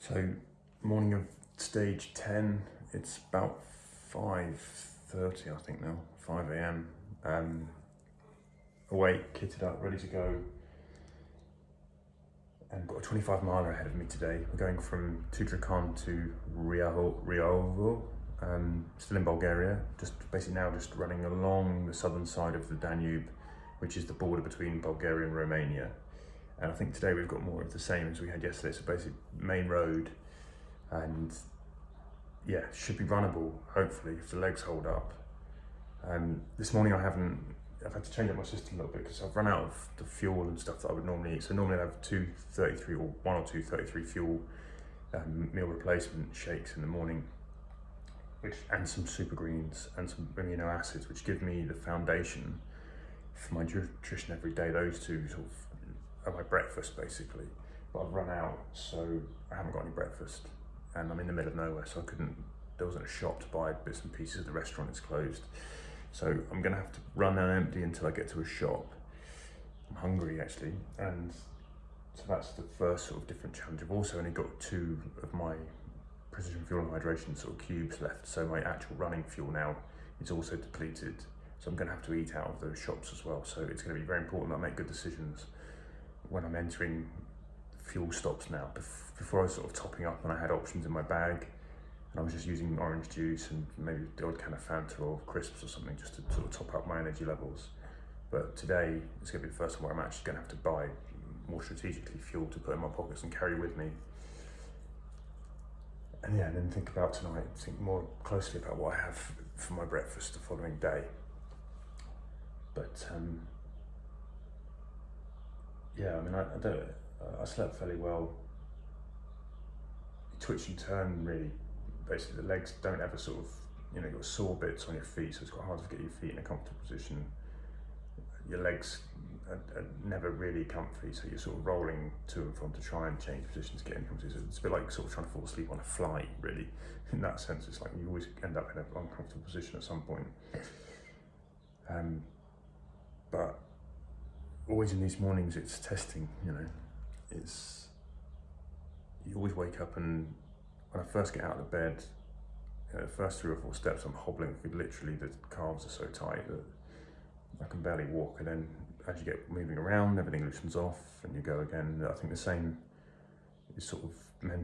So, morning of stage 10, it's about 5:30 I think now, 5 a.m. Awake, kitted up, ready to go, and got a 25 miler ahead of me today. We're going from Tutrakan to Babovo, still in Bulgaria, just running along the southern side of the Danube, which is the border between Bulgaria and Romania. And I think today we've got more of the same as we had yesterday, so basically main road, and yeah, should be runnable, hopefully, if the legs hold up. This morning I've had to change up my system a little bit because I've run out of the fuel and stuff that I would normally eat. So normally I have one or two 33 fuel meal replacement shakes in the morning, and some super greens and some amino acids, which give me the foundation for my nutrition every day. Those two sort of are my breakfast basically, but I've run out, so I haven't got any breakfast, and I'm in the middle of nowhere, so there wasn't a shop to buy bits and pieces. The restaurant is closed, so I'm gonna have to run out empty until I get to a shop. I'm hungry actually, and so that's the first sort of different challenge. I've also only got 2 of my precision fuel and hydration sort of cubes left, so my actual running fuel now is also depleted, so I'm gonna have to eat out of those shops as well. So it's gonna be very important that I make good decisions when I'm entering fuel stops now. Before I was sort of topping up and I had options in my bag, and I was just using orange juice and maybe the odd can of Fanta or crisps or something just to sort of top up my energy levels. But today it's going to be the first time where I'm actually going to have to buy more strategically fuel to put in my pockets and carry with me. And yeah, and then think about tonight, think more closely about what I have for my breakfast the following day. But yeah, I mean, I slept fairly well. You twitch and turn really. Basically, the legs don't ever sort of, you've got sore bits on your feet, so it's quite hard to get your feet in a comfortable position. Your legs are never really comfy, so you're sort of rolling to and from to try and change positions to get in comfy. So it's a bit like sort of trying to fall asleep on a flight, really. In that sense, it's like you always end up in an uncomfortable position at some point. But always in these mornings, it's testing, you always wake up, and when I first get out of bed, the first 3 or 4 steps I'm hobbling, literally the calves are so tight that I can barely walk, and then as you get moving around, everything loosens off and you go again. I think the same is sort of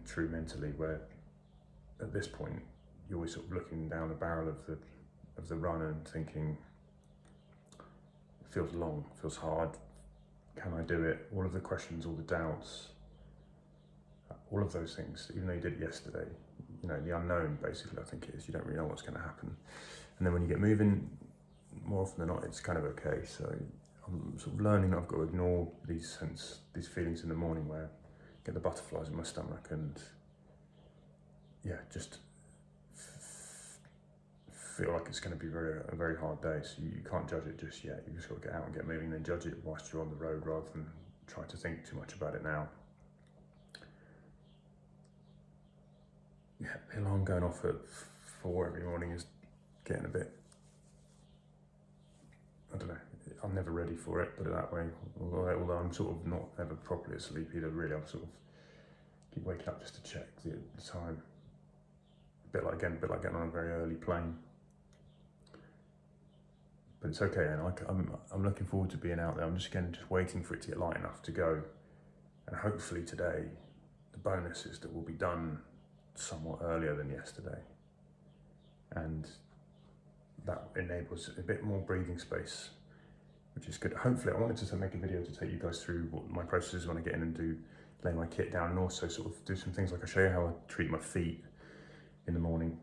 true mentally, where at this point you're always sort of looking down the barrel of the run and thinking, it feels long, it feels hard, can I do it? All of the questions, all the doubts, all of those things, even though you did it yesterday, the unknown basically, I think it is, you don't really know what's going to happen. And then when you get moving, more often than not, it's kind of okay. So I'm sort of learning that I've got to ignore these feelings in the morning where I get the butterflies in my stomach, and yeah, just feel like it's going to be a very hard day. So you can't judge it just yet. You just got to get out and get moving, and then judge it whilst you're on the road rather than try to think too much about it now. Yeah, the alarm going off at 4 every morning is getting a bit, I don't know, I'm never ready for it, put it that way. Although I'm sort of not ever properly asleep either, really. I'm sort of keep waking up just to check the time. A bit like getting on a very early plane. But it's okay, and I'm looking forward to being out there. I'm just waiting for it to get light enough to go. And hopefully today, the bonus is that we'll be done somewhat earlier than yesterday, and that enables a bit more breathing space, which is good. Hopefully, I wanted to make a video to take you guys through what my process is when I get in and lay my kit down, and also sort of do some things like I show you how I treat my feet in the morning,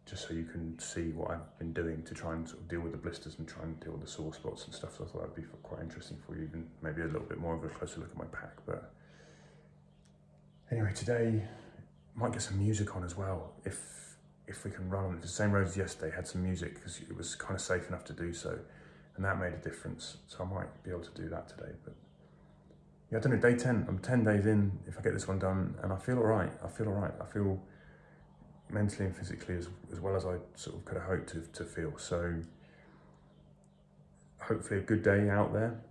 just so you can see what I've been doing to try and sort of deal with the blisters and try and deal with the sore spots and stuff. So I thought that'd be quite interesting for you, even maybe a little bit more of a closer look at my pack. But anyway, today might get some music on as well, if we can run on the same road as yesterday. Had some music because it was kind of safe enough to do so, and that made a difference. So I might be able to do that today. But yeah, I don't know, day 10, I'm 10 days in if I get this one done, and I feel all right. I feel mentally and physically as well as I sort of could have hoped to feel. So hopefully a good day out there.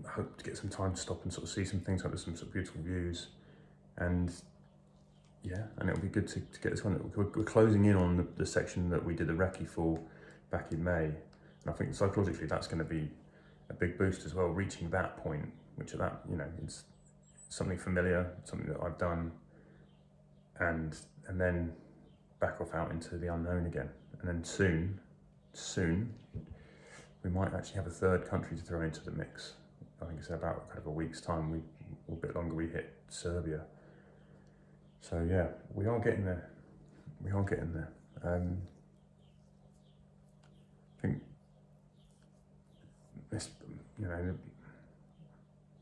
I hope to get some time to stop and sort of see some things, like there's some sort of beautiful views. and yeah, and it'll be good to get this one. We're closing in on the section that we did the recce for back in May, and I think psychologically that's going to be a big boost as well, reaching that point, which at that, you know, it's something familiar, something that I've done, and then back off out into the unknown again. And then soon we might actually have a third country to throw into the mix. I think it's about kind of a week's time, or a bit longer, we hit Serbia. So yeah, we are getting there. I think this, you know,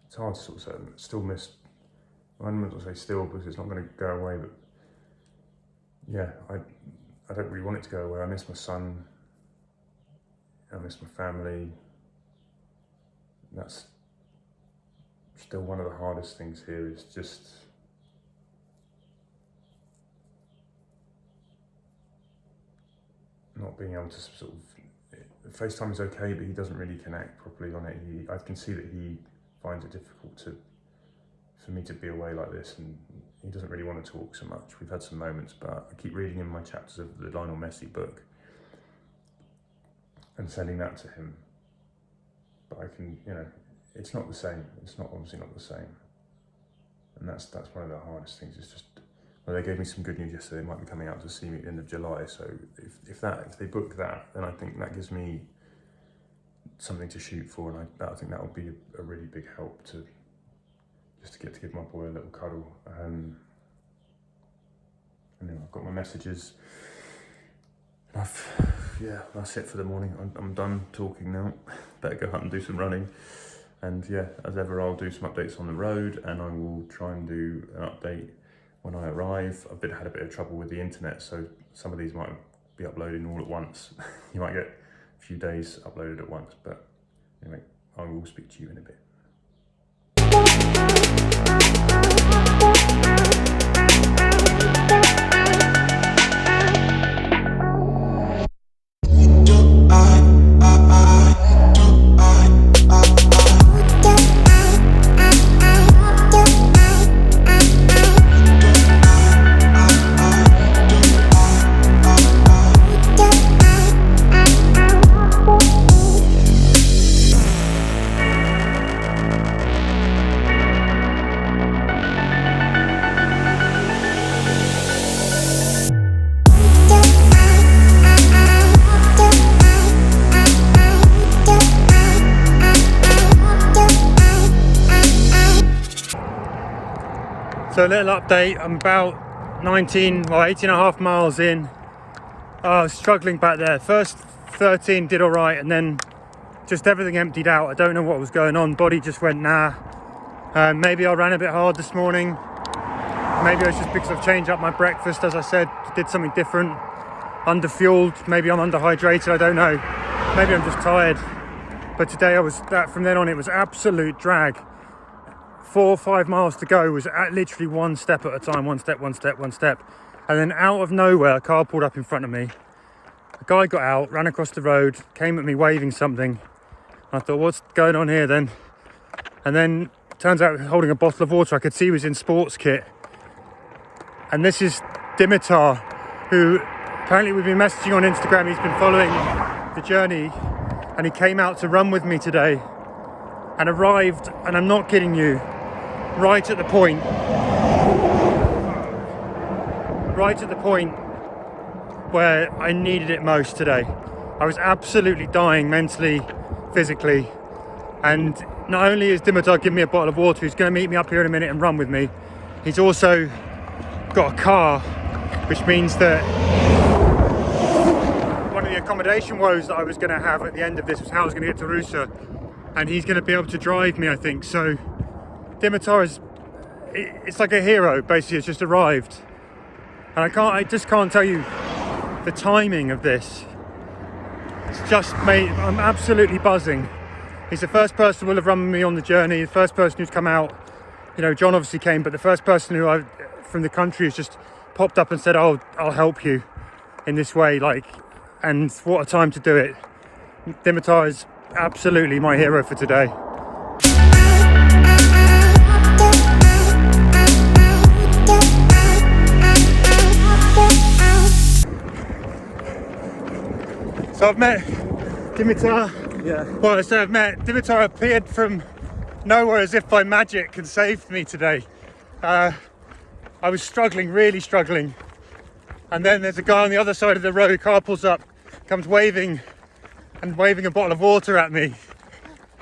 it's hard to sort of say, still miss. I don't want to say still because it's not going to go away, but yeah, I don't really want it to go away. I miss my son. I miss my family. That's still one of the hardest things here, is just not being able to sort of, FaceTime is okay, but he doesn't really connect properly on it. I can see that he finds it difficult for me to be away like this, and he doesn't really want to talk so much. We've had some moments, but I keep reading in my chapters of the Lionel Messi book and sending that to him. But I can, you know, it's not the same. It's obviously not the same. And that's one of the hardest things. It's just, well, they gave me some good news yesterday. They might be coming out to see me at the end of July. So if they book that, then I think that gives me something to shoot for, and I think that would be a really big help to give my boy a little cuddle. And then I've got my messages. Yeah, that's it for the morning. I'm done talking now. Better go out and do some running. And yeah, as ever, I'll do some updates on the road, and I will try and do an update when I arrive. I've had a bit of trouble with the internet, so some of these might be uploading all at once. You might get a few days uploaded at once, but anyway, I will speak to you in a bit. So a little update, I'm about 18 and a half miles in. I was struggling back there. First 13 did all right, and then just everything emptied out. I don't know what was going on. Body just went nah. Maybe I ran a bit hard this morning. Maybe it was just because I've changed up my breakfast, as I said, did something different. Underfueled, maybe I'm underhydrated, I don't know. Maybe I'm just tired. But today from then on it was absolute drag. 4 or 5 miles to go was literally one step at a time, one step. And then out of nowhere, a car pulled up in front of me. A guy got out, ran across the road, came at me waving something. I thought, what's going on here then? And then turns out holding a bottle of water. I could see he was in sports kit. And this is Dimitar, who apparently we've been messaging on Instagram. He's been following the journey, and he came out to run with me today and arrived, and I'm not kidding you, right at the point where I needed it most today. I was absolutely dying mentally, physically, and not only is Dimitar giving me a bottle of water, he's going to meet me up here in a minute and run with me, he's also got a car, which means that one of the accommodation woes that I was going to have at the end of this was how I was going to get to Rusa, and he's going to be able to drive me, I think. So Dimitar it's like a hero, basically. It's just arrived, and I just can't tell you the timing of this. It's just made, I'm absolutely buzzing. He's the first person who will have run with me on the journey, the first person who's come out. You know, John obviously came, but the first person from the country has just popped up and said, oh, I'll help you in this way, and what a time to do it. Dimitar is absolutely my hero for today. So I've met Dimitar. Yeah. Well, so I've met Dimitar appeared from nowhere as if by magic and saved me today. I was struggling, really struggling. And then there's a guy on the other side of the road, car pulls up, comes waving a bottle of water at me.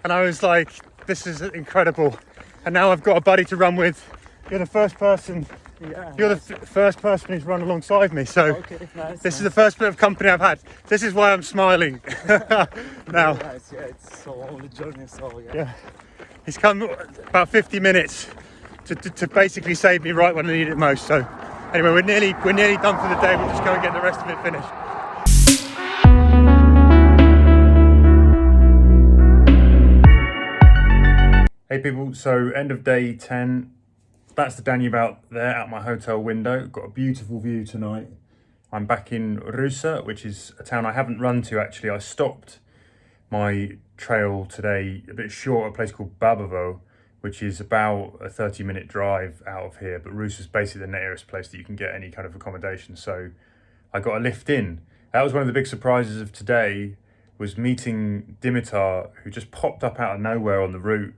And I was like, this is incredible. And now I've got a buddy to run with. You're the first person. Yeah, You're nice. the first person who's run alongside me. So Okay, nice. this is the first bit of company I've had. This is why I'm smiling now. Nice, yeah, it's so long the journey, so yeah. Yeah, he's come about 50 minutes to basically save me right when I need it most. So anyway, we're nearly done for the day. We'll just go and get the rest of it finished. Hey people, so end of day 10. That's the Danube out there at my hotel window. Got a beautiful view tonight. I'm back in Rusa, which is a town I haven't run to actually. I stopped my trail today a bit short, a place called Babovo, which is about a 30-minute drive out of here. But Rusa is basically the nearest place that you can get any kind of accommodation. So I got a lift in. That was one of the big surprises of today, was meeting Dimitar, who just popped up out of nowhere on the route,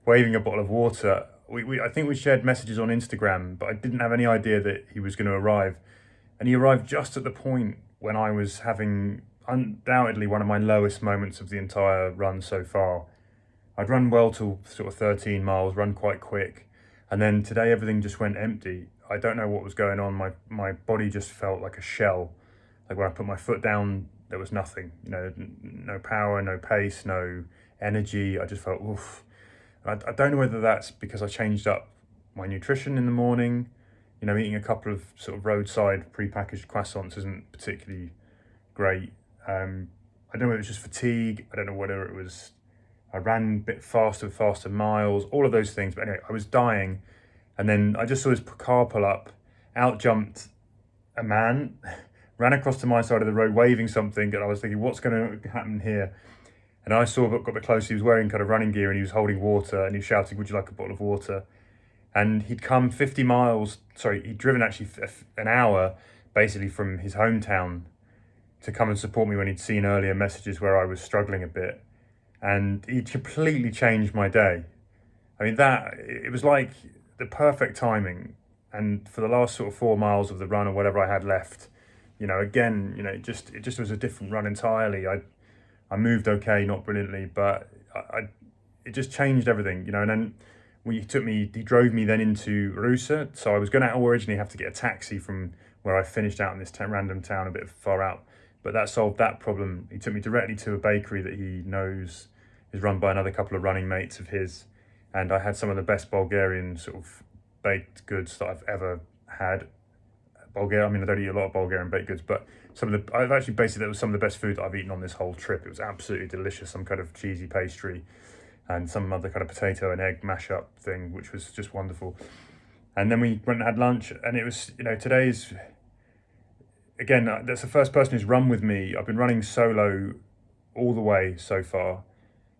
waving a bottle of water. I think we shared messages on Instagram, but I didn't have any idea that he was going to arrive. And he arrived just at the point when I was having undoubtedly one of my lowest moments of the entire run so far. I'd run well till sort of 13 miles, run quite quick. And then today everything just went empty. I don't know what was going on. My body just felt like a shell. Like when I put my foot down, there was nothing. You know, no power, no pace, no energy. I just felt, oof. I don't know whether that's because I changed up my nutrition in the morning. You know, eating a couple of sort of roadside pre-packaged croissants isn't particularly great. I don't know whether it was just fatigue. I don't know whether it was, I ran a bit faster miles, all of those things. But anyway, I was dying. And then I just saw this car pull up, out jumped a man, ran across to my side of the road waving something. And I was thinking, what's going to happen here? And I got a bit close, he was wearing kind of running gear and he was holding water and he was shouting, would you like a bottle of water? And he'd come he'd driven actually an hour basically from his hometown to come and support me when he'd seen earlier messages where I was struggling a bit. And he completely changed my day. I mean, it was like the perfect timing. And for the last sort of 4 miles of the run or whatever I had left, you know, again, you know, it just was a different run entirely. I moved okay, not brilliantly, but it just changed everything, you know. And then he drove me then into Rusa. So I was going to originally have to get a taxi from where I finished out in this random town a bit far out. But that solved that problem. He took me directly to a bakery that he knows is run by another couple of running mates of his. And I had some of the best Bulgarian sort of baked goods that I've ever had. I mean, I don't eat a lot of Bulgarian baked goods, but that was some of the best food that I've eaten on this whole trip. It was absolutely delicious. Some kind of cheesy pastry and some other kind of potato and egg mash-up thing, which was just wonderful. And then we went and had lunch, and it was, you know, that's the first person who's run with me. I've been running solo all the way so far.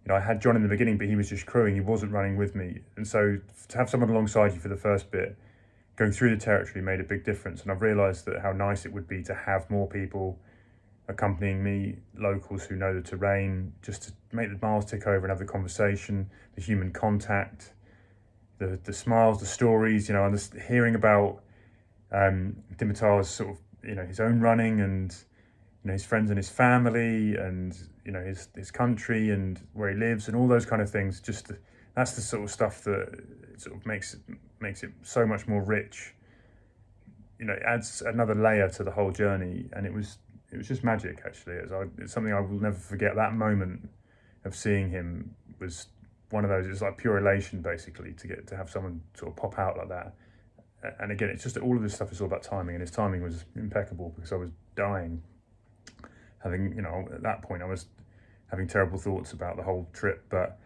You know, I had John in the beginning, but he was just crewing. He wasn't running with me. And so to have someone alongside you for the first bit, going through the territory made a big difference. And I've realised that how nice it would be to have more people accompanying me, locals who know the terrain, just to make the miles tick over and have the conversation, the human contact, the smiles, the stories, you know, and just hearing about Dimitar's sort of, you know, his own running and, you know, his friends and his family and, you know, his country and where he lives and all those kind of things. That's the sort of stuff that sort of makes it so much more rich. You know, it adds another layer to the whole journey, and it was just magic actually. It's something I will never forget. That moment of seeing him was one of those. It's like pure elation basically to have someone sort of pop out like that. And again, it's just all of this stuff is all about timing, and his timing was impeccable because I was dying. Having, you know, at that point I was having terrible thoughts about the whole trip, but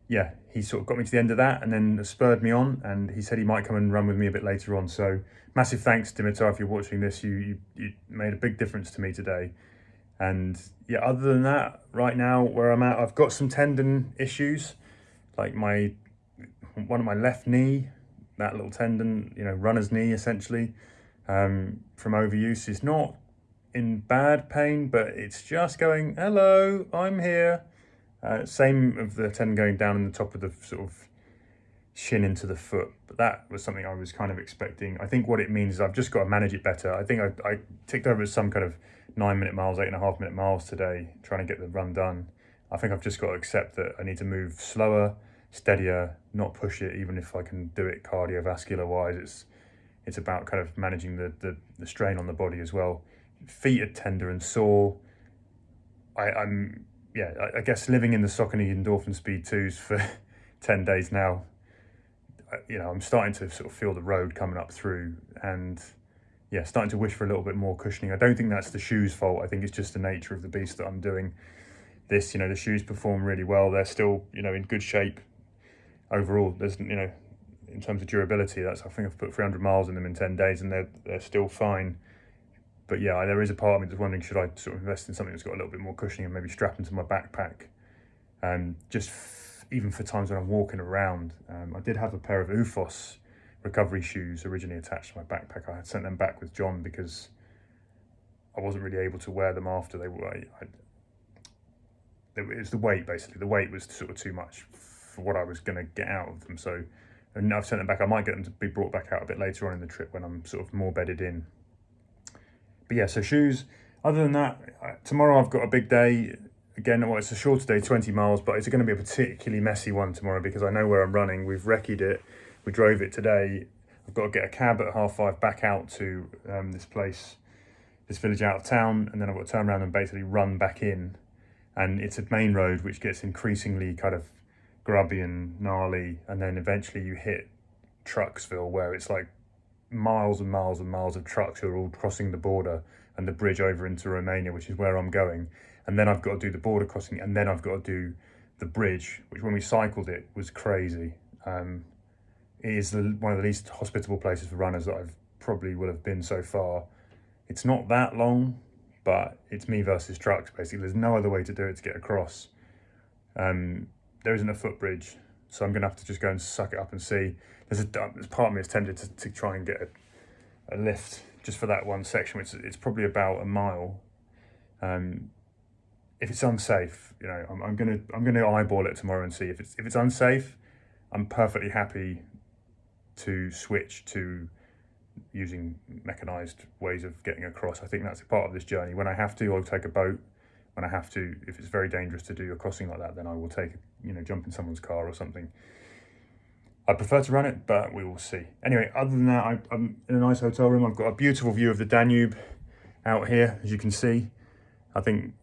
yeah, he sort of got me to the end of that and then spurred me on, and he said he might come and run with me a bit later on. So massive thanks, Dimitar, if you're watching this. You made a big difference to me today. And yeah, other than that, right now where I'm at, I've got some tendon issues, like one of my left knee, that little tendon, you know, runner's knee essentially, from overuse is not in bad pain, but it's just going, hello, I'm here. Same of the tendon going down in the top of the sort of shin into the foot, but that was something I was kind of expecting. I think what it means is I've just got to manage it better. I think I ticked over some kind of 9-minute miles, 8.5-minute miles today, trying to get the run done. I think I've just got to accept that I need to move slower, steadier, not push it, even if I can do it cardiovascular wise. It's about kind of managing the strain on the body as well. Feet are tender and sore. I guess living in the Saucony endorphin speed 2s for 10 days now, I'm starting to sort of feel the road coming up through, and starting to wish for a little bit more cushioning. I don't think that's the shoes' fault. I think it's just the nature of the beast that I'm doing this. The shoes perform really well. They're still, in good shape overall. There's, in terms of durability, I think I've put 300 miles in them in 10 days and they're still fine. But there is a part of me that's wondering, should I sort of invest in something that's got a little bit more cushioning and maybe strap into my backpack? Even for times when I'm walking around. I did have a pair of UFOS recovery shoes originally attached to my backpack. I had sent them back with John because I wasn't really able to wear them after they were. It was the weight, basically. The weight was sort of too much for what I was going to get out of them. So and I've sent them back. I might get them to be brought back out a bit later on in the trip when I'm sort of more bedded in. But so shoes. Other than that, tomorrow I've got a big day. Again, it's a shorter day, 20 miles, but it's going to be a particularly messy one tomorrow because I know where I'm running. We've recce'd it. We drove it today. I've got to get a cab at 5:30 back out to this village out of town, and then I've got to turn around and basically run back in. And it's a main road which gets increasingly kind of grubby and gnarly, and then eventually you hit Trucksville, where it's like miles and miles and miles of trucks who are all crossing the border and the bridge over into Romania, which is where I'm going. And then I've got to do the border crossing, and then I've got to do the bridge, which when we cycled it was crazy. It is one of the least hospitable places for runners that I've probably will have been so far. It's not that long, but it's me versus trucks, basically. There's no other way to do it to get across. There isn't a footbridge, so I'm going to have to just go and suck it up and see. There's part of me is tempted to try and get a lift just for that one section, which it's probably about a mile. If it's unsafe, I'm gonna eyeball it tomorrow and see. If it's unsafe, I'm perfectly happy to switch to using mechanized ways of getting across. I think that's a part of this journey. When I have to, I'll take a boat. When I have to, if it's very dangerous to do a crossing like that, then I will jump in someone's car or something. I prefer to run it, but we will see. Anyway, other than that, I'm in a nice hotel room. I've got a beautiful view of the Danube out here, as you can see. I think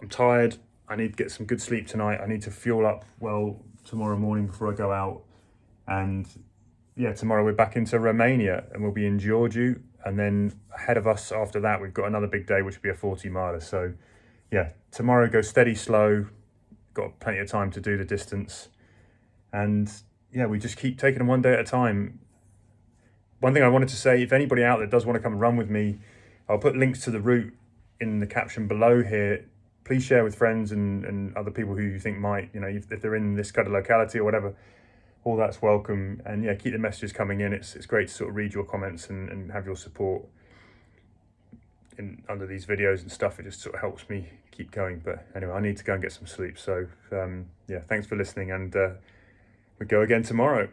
I'm tired. I need to get some good sleep tonight. I need to fuel up well tomorrow morning before I go out. And tomorrow we're back into Romania and we'll be in Giurgiu. And then ahead of us after that, we've got another big day, which will be a 40-miler. So tomorrow go steady, slow. Got plenty of time to do the distance. And we just keep taking them one day at a time. One thing I wanted to say, if anybody out there does want to come and run with me, I'll put links to the route in the caption below here. Please share with friends and other people who you think might, if they're in this kind of locality or whatever, all that's welcome. And keep the messages coming in. It's great to sort of read your comments and have your support under these videos and stuff. It just sort of helps me keep going. But anyway, I need to go and get some sleep. So thanks for listening, and we go again tomorrow.